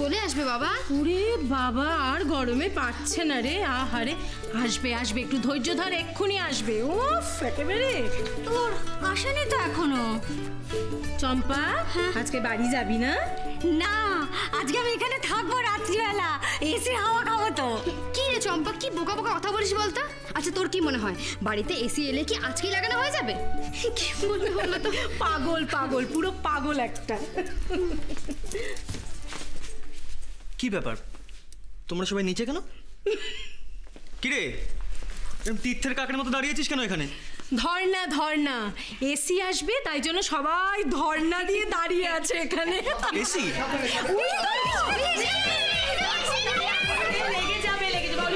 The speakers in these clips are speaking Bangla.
চলে আসবে বাবা। ওরে বাবা, আর গরমে পাচ্ছে না রে। আহারে, আসবে আসবে, একটু ধৈর্য ধর, এক্ষুনি আসবে। উফ, একেবারে। তোর আসেনি তো এখনো। চম্পা, আজকে বাড়ি যাবি না? না, আজকে আমি এখানে থাকবো রাত্রিবেলা, এসি হাওয়া খাবো তো। কি রে চম্পা, কি বোকা বোকা কথা বলিস বলতো? আচ্ছা তোর কি মনে হয় বাড়িতে এসি এলে কি আজকেই লাগানো হয়ে যাবে? কি মনে হলো তো? পাগল পাগল, পুরো পাগল একটা। কি ব্যাপার, তোমরা সবাই নিচে কেন? কিরে, তীর্থের কাকের মতো দাঁড়িয়েছিস কেন এখানে? ধর্না ধর্না, এসি আসবে তাই জন্য সবাই ধর্না দিয়ে দাঁড়িয়ে আছে এখানে। এসি? লেগে যাবে লেগে যাবে।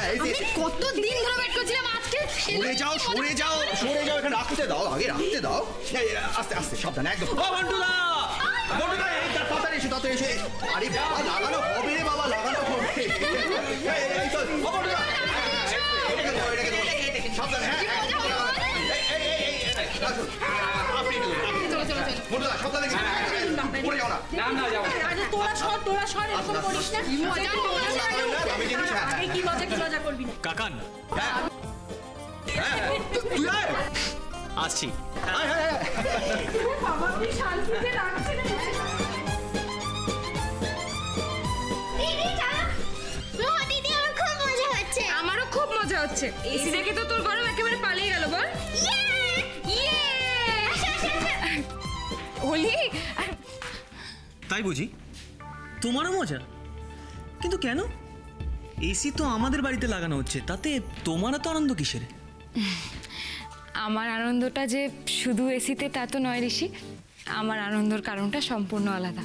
আমি কতদিন ধরে ওয়েট করছিলাম, আজকে সরে যাও সরে যাও সরে যাও, এখানে রাখতে দাও, আগে রাখতে দাও। আস্তে আস্তে সাবধানে একদম। ও বন্টুদা, বন্টুদা এই তাড়াতাড়ি এসো তাড়াতাড়ি এসো। আরে বাবা লাগানো হবে রে বাবা, লাগানো হবে। এই তো ও বন্টুদা, সাবধানে। বন্টুদা সাবধানে, পড়ে যাও না। না যাও। আরে তোরা সর, এরকম করিস না। আগে কি মজা করবি না। কাকান, তুই আয়। আসছি। বাবা, আপনি শান্তিতে রাখছেন। আমারও খুব মজা হচ্ছে। এসি দেখে তো তোর গরম একেবারে পালিয়ে গেল। বল হোলি। তাই বুঝি? তোমারও মজা? কিন্তু কেন? এসি তো আমাদের বাড়িতে লাগানো হচ্ছে, তাতে তোমার তো আনন্দ কিসের? আমার আনন্দটা যে শুধু এসিতে তা তো নয় ঋষি, আমার আনন্দের কারণটা সম্পূর্ণ আলাদা।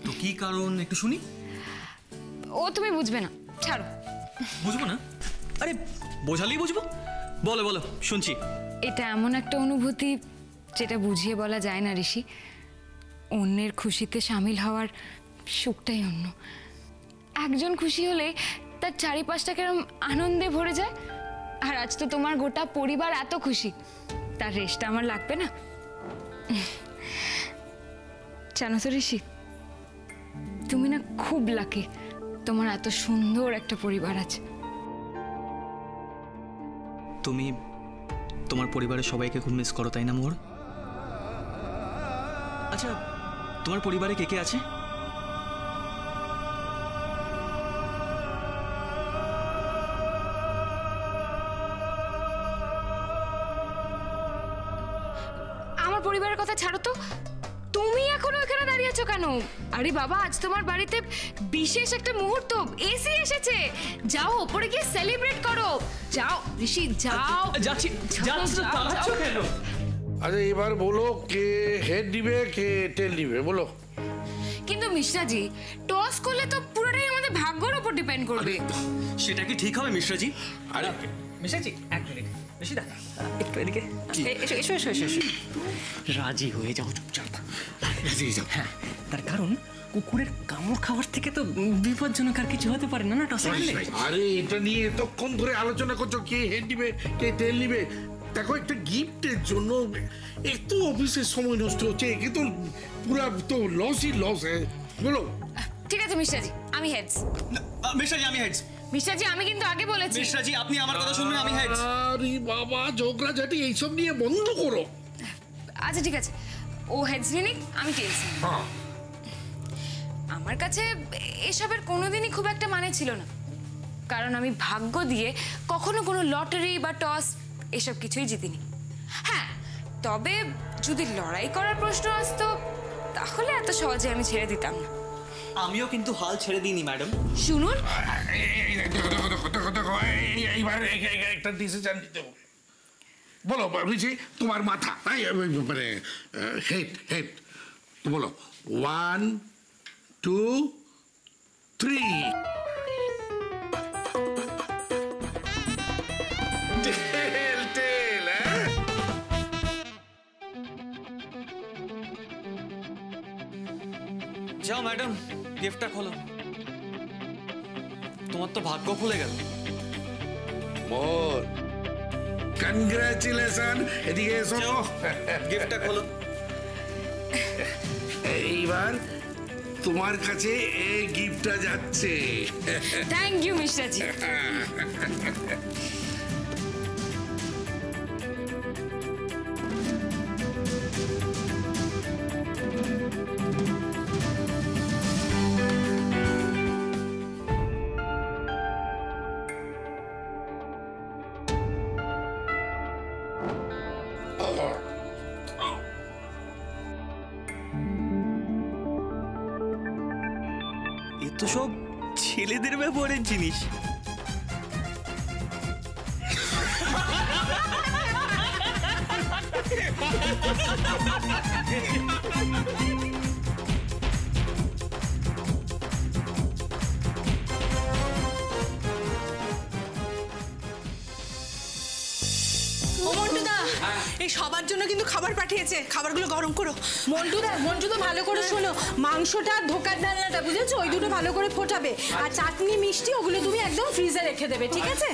তো কি কারণ একটু শুনি। ও তুমি বুঝবে না, ছাড়ো। বুঝবো না? আরে বোঝালেই বুঝবো। বলো বলো, শুনছি। এটা এমন একটা অনুভূতি যেটা বুঝিয়ে বলা যায় না ঋষি। অন্যের খুশিতে সামিল হওয়ার সুখটাই অন্য। একজন খুশি হলে তার চারিপাশটা কেরম আনন্দে ভরে যায়। আর আজ তো তোমার গোটা পরিবার এত খুশি, তার রেশটা আমার লাগবে না? জানো তো ঋষি, তুমি না খুব লাকি, তোমার এত সুন্দর একটা পরিবার আছে। তুমি তোমার পরিবারের সবাইকে খুব মিস করো, তাই না মোর? আচ্ছা, তোমার পরিবারে কে কে আছে? আমার পরিবারের কথা ছাড়ো তো, তুমি এখনো এখানে দাঁড়িয়ে আছো কেন? আরে বাবা, আজ তোমার বাড়িতে বিশেষ একটা মুহূর্ত, এসি এসেছে। যাও ওপরে গিয়ে সেলিব্রেট করো। যাও ঋষি, যাও। যাচ্ছি। কেন? আচ্ছা এবার বলো, কে হেড দিবে কে টেল দিবে বলো। কিন্তু মিশ্রাজি, টস করলে তো পুরোটাই আমাদের ভাগ্যের উপর ডিপেন্ড করবে। সেটা কি ঠিক হবে মিশ্রাজি? আরে মিশ্রাজি এক মিনিট, ঋষিদা একটু এদিকে এসো এসো এসো এসো। রাজি হয়ে যাও চুপচাপ। রাজি হয়ে যাও। হ্যাঁ, তার কারণ কুকুরের কামড় খাওয়ার থেকে তো বিপজ্জনক আর কিছু হতে পারে না। না টসে হারলে। আরে এটা নিয়ে এতক্ষণ ধরে আলোচনা করছো, কে হেড দিবে কে টেল দিবে। দেখো একটা গিফটের জন্য এত অফিসের সময় নষ্ট হচ্ছে, একে তো পুরা তো লসই লস। বলো। ঠিক আছে মিশ্রাজি, আমি হেডস। মিশ্রাজি আমি হেডস। মিশ্রাজি আমি কিন্তু আগে বলেছি। মিশ্রাজি আপনি আমার কথা শুনবেন, আমি হেডস। আরে বাবা, ঝগড়াঝাটি এইসব নিয়ে বন্ধ করো। আচ্ছা ঠিক আছে, ও হেডস নিয়ে নিক, আমি টেলস। হ্যাঁ, আমার কাছে এসবের কোনোদিনই খুব একটা মানে ছিল না, কারণ আমি ভাগ্য দিয়ে কখনো কোনো লটারি বা টস এসব কিছুই জিতিনি। হ্যাঁ, তবে যদি লড়াই করার প্রশ্ন আসতো তাহলে এত সহজে আমি ছেড়ে দিতাম না। আমিও কিন্তু হাল ছেড়ে দিইনি ম্যাডাম। শুনুন, দেখো এইবার একটা ডিসিশন নিতে হবে। বলো ঋষি, তোমার মাথা মানে হেড হেড বলো। 1 2 3। যাও ম্যাডাম, গিফটটা খোলো। তোমার তো ভাগ্য খুলে গেল। মোর কনগ্রাচুলেশন। এদিকে এসো, গিফটটা খোলো। এইবার তোমার কাছে এই গিফটটা যাচ্ছে। Thank you মিশ্রাজি। এ তো সব ছেলেদের ব্যবহারের জিনিস। ও মন্টুদা, এই সবার জন্য কিন্তু খাবার পাঠিয়েছে, খাবারগুলো গরম করো। মন্টুদা ভালো করে শোনো, মাংসটা আর ধোকার ডালনাটা বুঝেছো, ওই দুটো ভালো করে ফোটাবে, আর চাটনি মিষ্টি ওগুলো তুমি একদম ফ্রিজে রেখে দেবে, ঠিক আছে?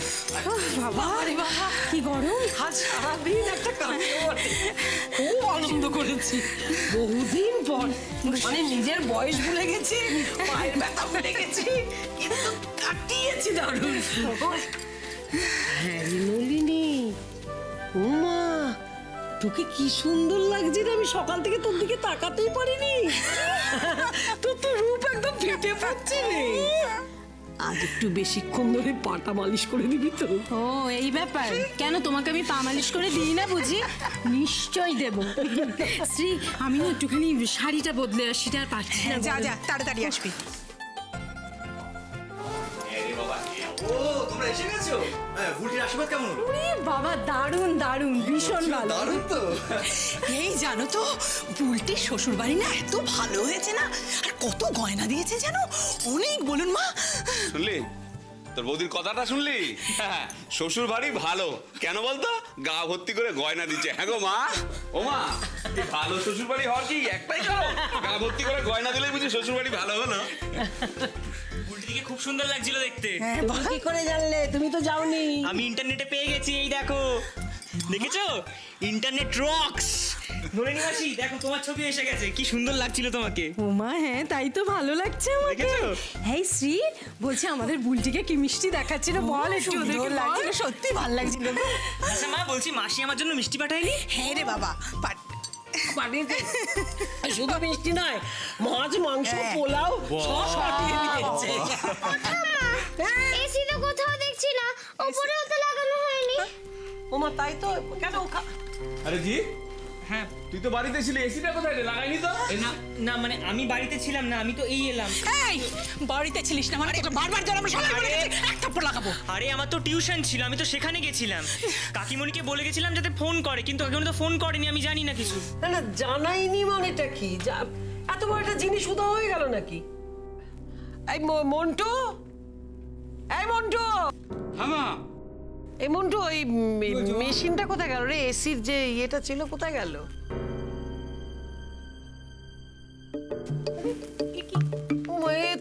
বাবা রে বাবা, কি গরম! আজ সারাদিন একটা খুব আনন্দ করেছি, বহুদিন পর। মানে নিজের বয়স ভুলে গেছি, মায়ের ব্যথা ভুলে গেছি, কিন্তু কাটিয়েছি দারুণ। হ্যাঁ নলিনী, উমা, তোকে কি সুন্দর লাগছে রে, আমি সকাল থেকে তোর দিকে তাকাতেই পারিনি। তোর তো রূপ একদম ফেটে পড়ছে রে। আজ একটু বেশিক্ষণ ধরে পাটা মালিশ করে দিবি তো? ও এই ব্যাপার, কেন তোমাকে আমি পা মালিশ করে দিই না বুঝি? নিশ্চয়ই দেব। শ্রী, আমি না একটুখানি শাড়িটা বদলে আসি, আর পারছি না। যা যা, তাড়াতাড়ি আসবি। ও তোমরা এসে গেছো? হ্যাঁ, ভুলটির আশীর্বাদ কেমন হলো? বাবা দারুণ দারুণ, ভীষণ ভালো। দারুণ তো। এই জানো তো, বুলটির শ্বশুর বাড়ি না এত ভালো হয়েছে না, আর কত গয়না দিয়েছে জানো, অনেক। বলুন মা। শুনলি তোর বৌদির কথাটা শুনলি? শ্বশুর বাড়ি ভালো কেন বলতো? গা ভর্তি করে গয়না দিচ্ছে। হ্যাঁ গো মা, ও মা, এই ভালো শ্বশুর বাড়ি হওয়ার কি একটাই কারণ? গা ভর্তি করে গয়না দিলেই বুঝি শ্বশুর বাড়ি ভালো হলো। বুলটিকে খুব সুন্দর লাগছিল দেখতে। কি করে জানলে? তুমি তো যাওনি। আমি ইন্টারনেটে পেয়ে গেছি, এই দেখো, দেখেছো? Internet rocks. নলিনী মাসি, দেখো তোমার ছবি এসে গেছে, কি সুন্দর লাগছিল তোমাকে। ওমা হ্যাঁ, তাই তো ভালো লাগছে আমাকে। দেখেছো? এই শ্রী, বলছি আমাদের বুলটিকে কি মিষ্টি দেখাচ্ছিল, বল একটু ওদেরকে বল। সত্যি ভালো লাগছিল। আচ্ছা মা, বলছি মাসি আমার জন্য মিষ্টি পাঠায়নি? হ্যাঁ রে বাবা, শুধু মিষ্টি নয়, মাছ, মাংস, পোলাও সব পাঠিয়ে দিয়েছে। এসি তো কোথাও দেখছি না, উপরেও তো লাগানো হয়নি। ওমা তাই তো, কেন? আরে জি, হ্যাঁ তুই তো বাড়িতে ছিলি, এসিটা কোথায় রে? লাগাইনি তো? না না, মানে আমি বাড়িতে ছিলাম না, আমি তো এই এলাম। এই বাড়িতে ছিলিস না মানে বারবার ধরে আমরা সবাই বলে গেছি এক থাপ্পড় লাগাবো। আরে আমার তো টিউশন ছিল, আমি তো সেখানে গেছিলাম। কাকিমণিকে বলে গেছিলাম যাতে ফোন করে, কিন্তু এখন তো ফোন করেনি, আমি জানি না কিছু। না না, জানাইনি মানেটা কি? এত বড় একটা জিনিস উদা হয়ে গেল নাকি? এই মন্টু, এই মন্টু, হ্যাঁ এই মন্টু, ওই মেশিনটা কোথায় গেল রে? এসির যে ইয়েটা ছিল কোথায় গেল?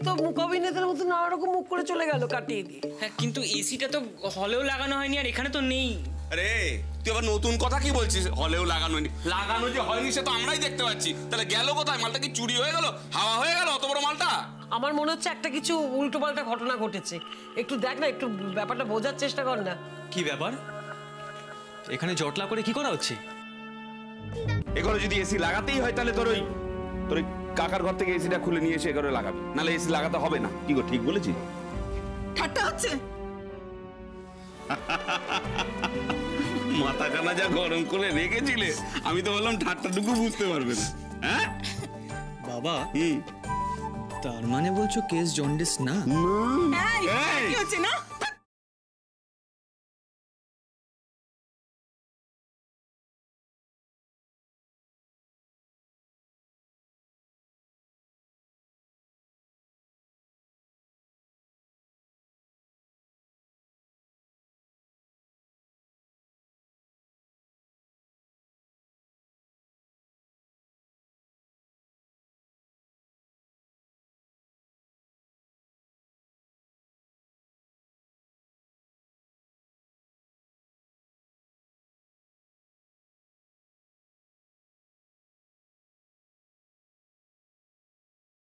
তো মুখ অভিনেতার মতো নানা রকম মুখ করে চলে গেল কাটিয়ে দিয়ে। হ্যাঁ, কিন্তু এসিটা তো হলেও লাগানো হয়নি, আর এখানে তো নেই। আরে তুই আবার নতুন কথা কি বলছিস? হলেও লাগানো হয়নি, লাগানো যে হয়নি সে তো আমরাই দেখতে পাচ্ছি। তাহলে গেল কোথায়? মালটা কি চুরি হয়ে গেল, হাওয়া হয়ে গেল অত বড় মালটা? আমার মনে হচ্ছে একটা কিছু উল্টোপাল্টা ঘটনা ঘটেছে। একটু দেখ না, একটু ব্যাপারটা বোঝার চেষ্টা কর না। কি ব্যাপার? এখানে জটলা করে কি করা হচ্ছে? এগুলো যদি এসি লাগাতেই হয় তাহলে তোর ওই কাকার ঘর থেকে এসিটা খুলে নিয়ে এসে এগুলো লাগাবি, নাহলে এসি লাগাতে হবে না। কি গো, ঠিক বলেছি? ঠাট্টা হচ্ছে? মাথা কানা যা গরম করে রেখেছিলে, আমি তো বললাম ঠাট্টাটুকু বুঝতে পারবে না। হ্যাঁ বাবা, তার মানে বলছো কেস জন্ডিস না? কি হচ্ছে না?